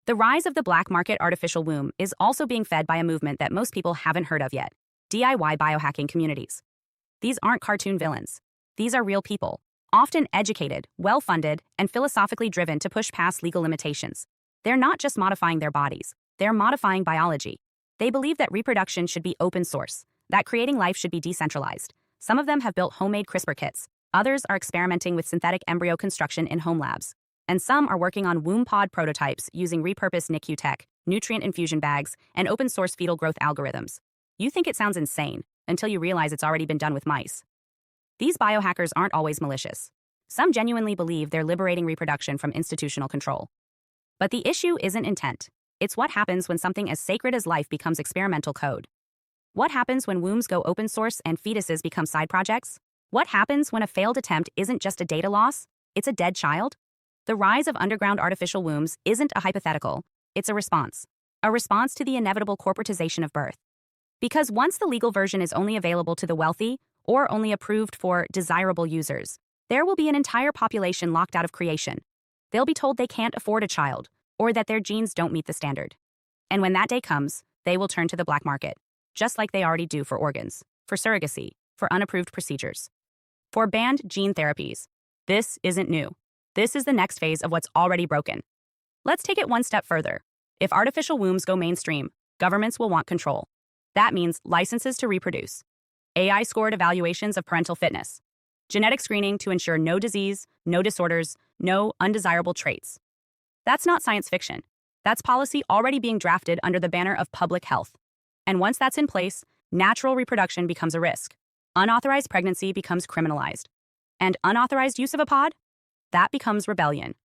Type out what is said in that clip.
The rise of the black market artificial womb is also being fed by a movement that most people haven't heard of yet: DIY biohacking communities. These aren't cartoon villains. These are real people, often educated, well-funded, and philosophically driven to push past legal limitations. They're not just modifying their bodies, they're modifying biology. They believe that reproduction should be open source, that creating life should be decentralized. Some of them have built homemade CRISPR kits, others are experimenting with synthetic embryo construction in home labs, and some are working on womb pod prototypes using repurposed NICU tech, nutrient infusion bags, and open-source fetal growth algorithms. You think it sounds insane until you realize it's already been done with mice. These biohackers aren't always malicious. Some genuinely believe they're liberating reproduction from institutional control. But the issue isn't intent. It's what happens when something as sacred as life becomes experimental code. What happens when wombs go open source and fetuses become side projects? What happens when a failed attempt isn't just a data loss, it's a dead child? The rise of underground artificial wombs isn't a hypothetical, it's a response to the inevitable corporatization of birth. Because once the legal version is only available to the wealthy, or only approved for desirable users, there will be an entire population locked out of creation. They'll be told they can't afford a child, or that their genes don't meet the standard. And when that day comes, they will turn to the black market, just like they already do for organs, for surrogacy, for unapproved procedures, for banned gene therapies. This isn't new. This is the next phase of what's already broken. Let's take it one step further. If artificial wombs go mainstream, governments will want control. That means licenses to reproduce, AI-scored evaluations of parental fitness, genetic screening to ensure no disease, no disorders, no undesirable traits. That's not science fiction. That's policy already being drafted under the banner of public health. And once that's in place, natural reproduction becomes a risk. Unauthorized pregnancy becomes criminalized. And unauthorized use of a pod? That becomes rebellion.